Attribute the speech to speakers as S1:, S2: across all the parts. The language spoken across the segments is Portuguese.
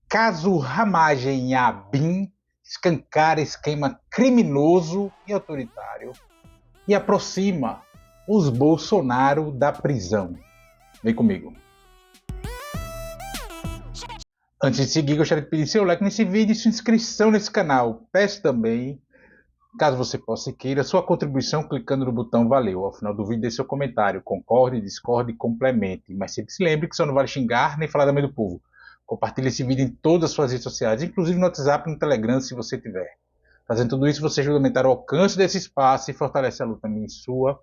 S1: Caso Ramagem ABIN escancara esquema criminoso e autoritário e aproxima os Bolsonaro da prisão. Vem comigo. Antes de seguir, gostaria de pedir seu like nesse vídeo e sua inscrição nesse canal. Peço também, caso você possa e queira, sua contribuição clicando no botão valeu. Ao final do vídeo, deixe seu comentário. Concorde, discorde e complemente. Mas sempre se lembre que só não vale xingar nem falar da mãe do povo. Compartilhe esse vídeo em todas as suas redes sociais, inclusive no WhatsApp e no Telegram, se você tiver. Fazendo tudo isso, você ajuda a aumentar o alcance desse espaço e fortalece a luta minha e sua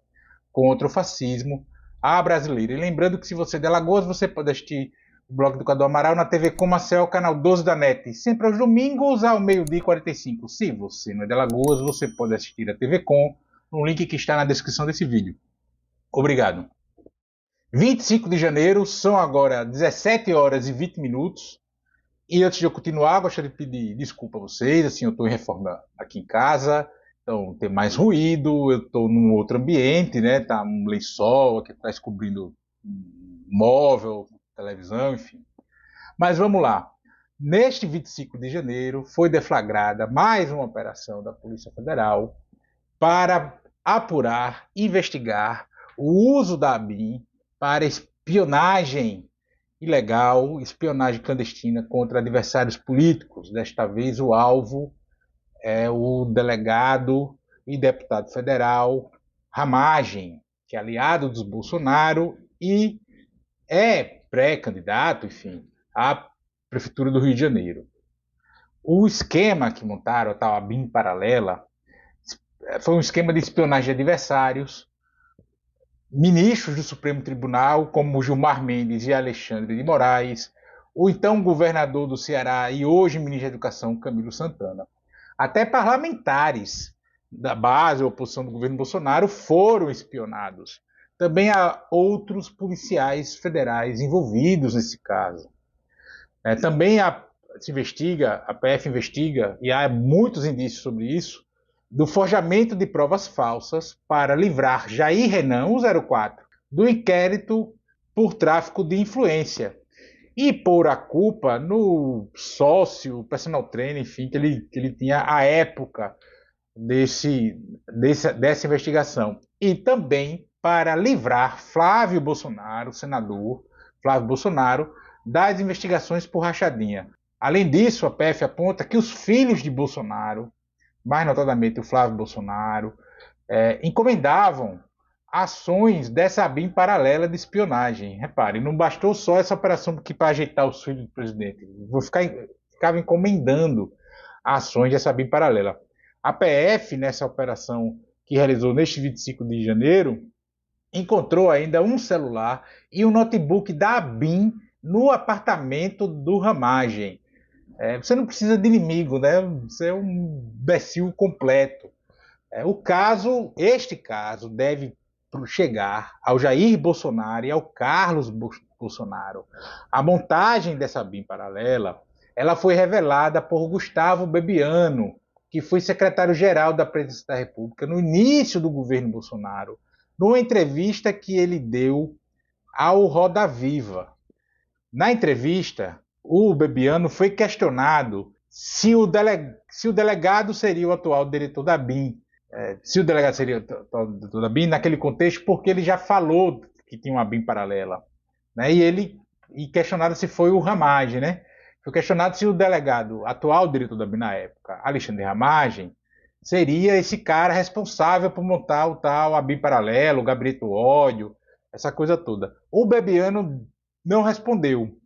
S1: contra o fascismo à brasileira. E lembrando que se você é de Alagoas, você pode assistir o blog do Cadu Amaral na TV Comacel, canal 12 da NET, sempre aos domingos ao meio-dia e 45. Se você não é de Alagoas, você pode assistir a TV Com no link que está na descrição desse vídeo. Obrigado. 25 de janeiro, são agora 17 horas e 20 minutos. E antes de eu continuar, gostaria de pedir desculpa a vocês. Assim, eu estou em reforma aqui em casa, então tem mais ruído, eu estou num outro ambiente, né? Tá um lençol aqui atrás cobrindo móvel, televisão, enfim. Mas vamos lá. Neste 25 de janeiro foi deflagrada mais uma operação da Polícia Federal para apurar, investigar o uso da ABIN para espionagem ilegal, espionagem clandestina contra adversários políticos. Desta vez o alvo é o delegado e deputado federal Ramagem, que é aliado dos Bolsonaro e é pré-candidato, enfim, à Prefeitura do Rio de Janeiro. O esquema que montaram, a tal ABIN paralela, foi um esquema de espionagem de adversários, ministros do Supremo Tribunal, como Gilmar Mendes e Alexandre de Moraes, o então governador do Ceará e hoje ministro da Educação, Camilo Santana. Até parlamentares da base ou oposição do governo Bolsonaro foram espionados. Também há outros policiais federais envolvidos nesse caso. Também se investiga, a PF investiga, e há muitos indícios sobre isso, do forjamento de provas falsas para livrar Jair Renan, o 04, do inquérito por tráfico de influência e pôr a culpa no sócio, personal trainer, enfim, que ele tinha à época dessa investigação. E também para livrar Flávio Bolsonaro, senador Flávio Bolsonaro, das investigações por rachadinha. Além disso, a PF aponta que os filhos de Bolsonaro, mais notadamente o Flávio Bolsonaro, encomendavam ações dessa ABIN paralela de espionagem. Repare, não bastou só essa operação para ajeitar os filhos do presidente. Ficava encomendando ações dessa ABIN paralela. A PF, nessa operação que realizou neste 25 de janeiro, encontrou ainda um celular e um notebook da ABIN no apartamento do Ramagem. Você não precisa de inimigo, né? Você é um imbecil completo. Este caso deve chegar ao Jair Bolsonaro e ao Carlos Bolsonaro. A montagem dessa BIM paralela, ela foi revelada por Gustavo Bebiano, que foi secretário-geral da Presidência da República no início do governo Bolsonaro, numa entrevista que ele deu ao Roda Viva. Na entrevista, o Bebiano foi questionado se o delegado seria o atual diretor da BIM. Se o delegado seria o atual diretor da BIM, naquele contexto, porque ele já falou que tinha uma BIM paralela. Né? E questionado se foi o Ramagem, né? Foi questionado se o delegado, atual diretor da BIM na época, Alexandre Ramagem, seria esse cara responsável por montar o tal ABIN paralelo, o gabinete do ódio, essa coisa toda. O Bebiano não respondeu.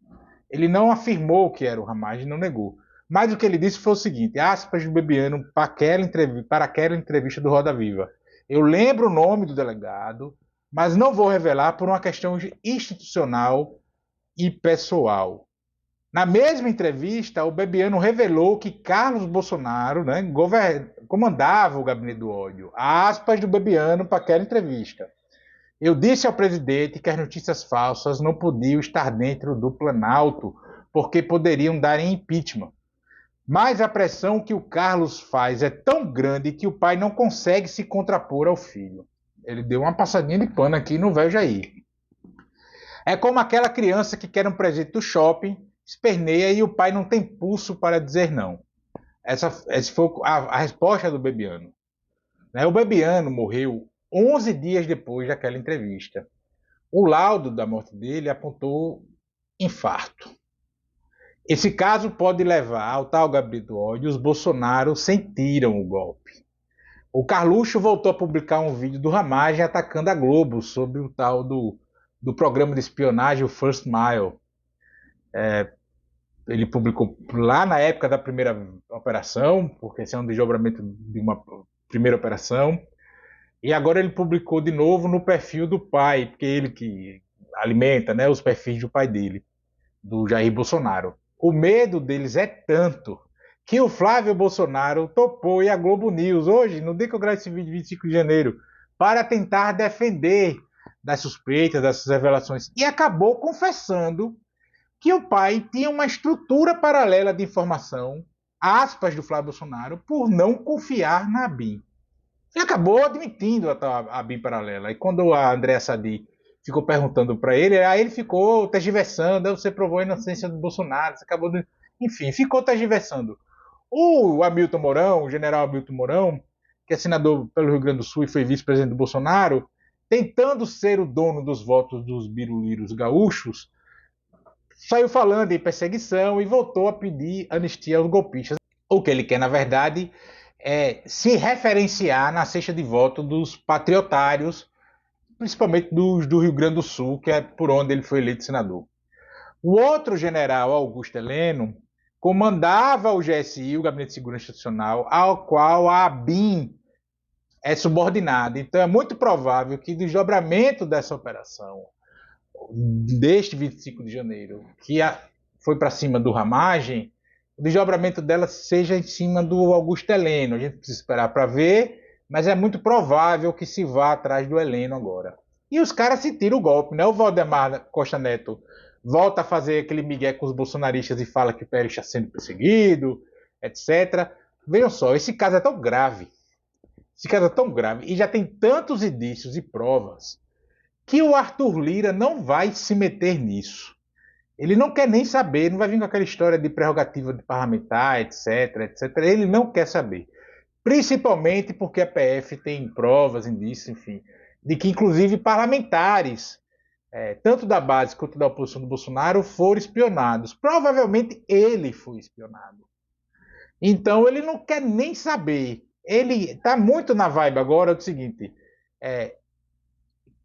S1: Ele não afirmou que era o Ramagem, não negou. Mas o que ele disse foi o seguinte, aspas do Bebiano para aquela entrevista do Roda Viva. Eu lembro o nome do delegado, mas não vou revelar por uma questão institucional e pessoal. Na mesma entrevista, o Bebiano revelou que Carlos Bolsonaro, né, comandava o gabinete do ódio. Aspas do Bebiano para aquela entrevista. Eu disse ao presidente que as notícias falsas não podiam estar dentro do Planalto, porque poderiam dar em impeachment. Mas a pressão que o Carlos faz é tão grande que o pai não consegue se contrapor ao filho. Ele deu uma passadinha de pano aqui no velho Jair. É como aquela criança que quer um presente do shopping, esperneia e o pai não tem pulso para dizer não. Essa foi a resposta do Bebiano. Né? O Bebiano morreu 11 dias depois daquela entrevista. O laudo da morte dele apontou infarto. Esse caso pode levar ao tal Gabriel do ódio e os Bolsonaro sentiram o golpe. O Carluxo voltou a publicar um vídeo do Ramagem atacando a Globo sobre o tal do programa de espionagem, o First Mile. Ele publicou lá na época da primeira operação, porque esse é um desdobramento de uma primeira operação. E agora ele publicou de novo no perfil do pai, porque ele que alimenta, né, os perfis do pai dele, do Jair Bolsonaro. O medo deles é tanto que o Flávio Bolsonaro topou ir à Globo News hoje, no dia que eu gravei esse vídeo, 25 de janeiro, para tentar defender das suspeitas, dessas revelações. E acabou confessando que o pai tinha uma estrutura paralela de informação, aspas, do Flávio Bolsonaro, por não confiar na ABIN. Ele acabou admitindo a BIM paralela. E quando a Andréa Sadi ficou perguntando para ele, aí ele ficou tergiversando, você provou a inocência do Bolsonaro, você acabou de... Enfim, ficou tergiversando. O Hamilton Mourão, o general Hamilton Mourão, que é senador pelo Rio Grande do Sul e foi vice-presidente do Bolsonaro, tentando ser o dono dos votos dos biruliros gaúchos, saiu falando em perseguição e voltou a pedir anistia aos golpistas. O que ele quer, na verdade, é se referenciar na cesta de voto dos patriotários, principalmente dos do Rio Grande do Sul, que é por onde ele foi eleito senador. O outro general, Augusto Heleno, comandava o GSI, o Gabinete de Segurança Institucional, ao qual a ABIN é subordinada. Então é muito provável que o desdobramento dessa operação, deste 25 de janeiro, que foi para cima do Ramagem, o desdobramento dela seja em cima do Augusto Heleno. A gente precisa esperar para ver, mas é muito provável que se vá atrás do Heleno agora. E os caras se tiram o golpe, né? O Valdemar Costa Neto volta a fazer aquele migué com os bolsonaristas e fala que o Pérez está sendo perseguido, etc. Vejam só, esse caso é tão grave, e já tem tantos indícios e provas, que o Arthur Lira não vai se meter nisso. Ele não quer nem saber, não vai vir com aquela história de prerrogativa de parlamentar, etc, etc. Ele não quer saber. Principalmente porque a PF tem provas, indícios, enfim, de que inclusive parlamentares, tanto da base quanto da oposição do Bolsonaro, foram espionados. Provavelmente ele foi espionado. Então ele não quer nem saber. Ele está muito na vibe agora do seguinte: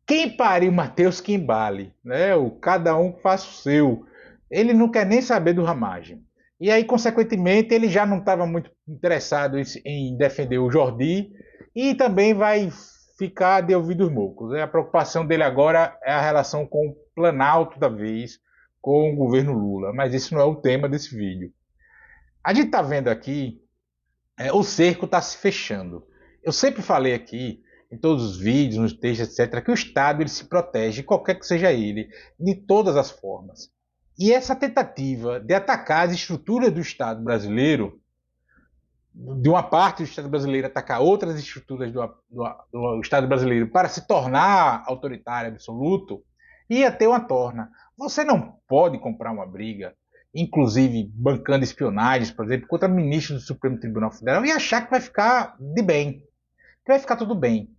S1: quem pariu Mateus que embale, né? O cada um faça o seu. Ele não quer nem saber do Ramagem. E aí, consequentemente, ele já não estava muito interessado em defender o Jordi e também vai ficar de ouvidos moucos. A preocupação dele agora é a relação com o Planalto da vez, com o governo Lula. Mas isso não é o tema desse vídeo. A gente está vendo aqui, o cerco está se fechando. Eu sempre falei aqui, em todos os vídeos, nos textos, etc., que o Estado ele se protege, qualquer que seja ele, de todas as formas. E essa tentativa de atacar as estruturas do Estado brasileiro, de uma parte do Estado brasileiro atacar outras estruturas do Estado brasileiro para se tornar autoritário absoluto, ia ter uma torna. Você não pode comprar uma briga, inclusive bancando espionagens, por exemplo, contra ministros do Supremo Tribunal Federal e achar que vai ficar de bem, que vai ficar tudo bem.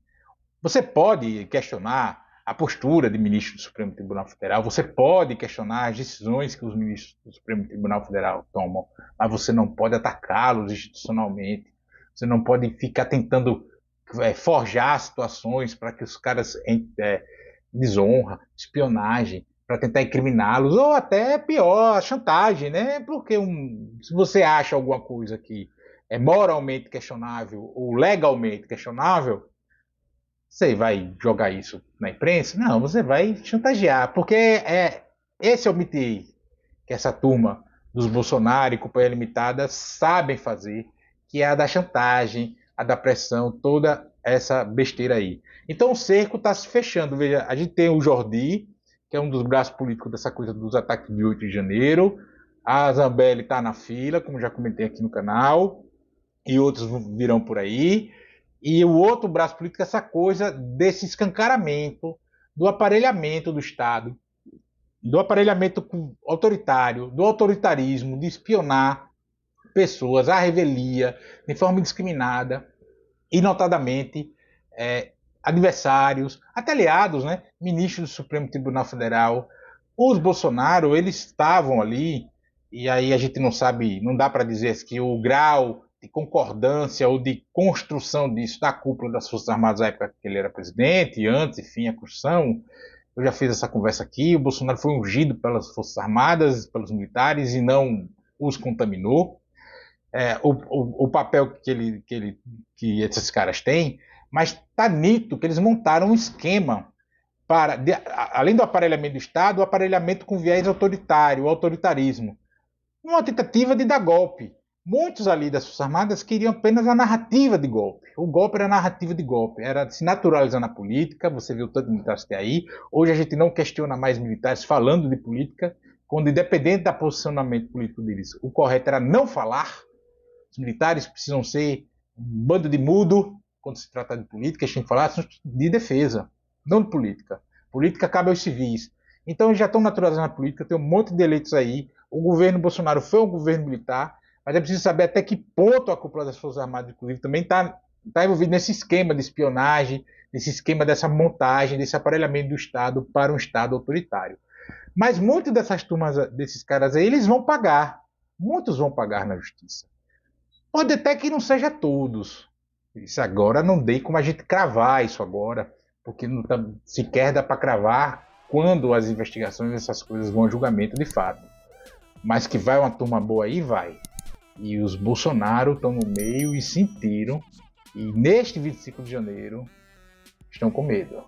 S1: Você pode questionar a postura de ministro do Supremo Tribunal Federal, você pode questionar as decisões que os ministros do Supremo Tribunal Federal tomam, mas você não pode atacá-los institucionalmente, você não pode ficar tentando forjar situações para que os caras desonra, espionagem, para tentar incriminá-los, ou até pior, chantagem, né? Porque se você acha alguma coisa que é moralmente questionável ou legalmente questionável, você vai jogar isso na imprensa? Não, você vai chantagear, porque esse é o métier que essa turma dos Bolsonaro e Companhia Limitada sabem fazer, que é a da chantagem, a da pressão, toda essa besteira aí. Então o cerco está se fechando. Veja, a gente tem o Jordi, que é um dos braços políticos dessa coisa dos ataques de 8 de janeiro. A Zambelli está na fila, como já comentei aqui no canal, e outros virão por aí. E o outro braço político é essa coisa desse escancaramento, do aparelhamento do Estado, do aparelhamento autoritário, do autoritarismo, de espionar pessoas à revelia, de forma indiscriminada, e notadamente adversários, até aliados, né? Ministros do Supremo Tribunal Federal. Os Bolsonaro, eles estavam ali, e aí a gente não sabe, não dá para dizer que o grau de concordância ou de construção disso da cúpula das Forças Armadas na época que ele era presidente, e antes, enfim, a construção. Eu já fiz essa conversa aqui, o Bolsonaro foi ungido pelas Forças Armadas, pelos militares, e não os contaminou. O papel que esses caras têm, mas está nítido que eles montaram um esquema para, além do aparelhamento do Estado, o aparelhamento com viés autoritário, o autoritarismo. Uma tentativa de dar golpe. Muitos ali das Forças Armadas queriam apenas a narrativa de golpe. O golpe era a narrativa de golpe, era se naturalizar na política, você viu tanto militares que tem aí. Hoje a gente não questiona mais militares falando de política, quando independente do posicionamento político deles, o correto era não falar. Os militares precisam ser um bando de mudo quando se trata de política, a gente tem que falar de defesa, não de política. Política cabe aos civis. Então eles já estão naturalizados na política, tem um monte de eleitos aí. O governo Bolsonaro foi um governo militar, mas é preciso saber até que ponto a cúpula das Forças Armadas, inclusive, também está envolvida nesse esquema de espionagem, nesse esquema dessa montagem, desse aparelhamento do Estado para um Estado autoritário. Mas muitas dessas turmas, desses caras aí, eles vão pagar. Muitos vão pagar na justiça. Pode até que não seja todos. Isso agora não dei como a gente cravar isso agora, porque não tá, sequer dá para cravar quando as investigações dessas coisas vão a julgamento de fato. Mas que vai uma turma boa aí, vai. E os Bolsonaro estão no meio e sentiram. E neste 25 de janeiro estão com medo.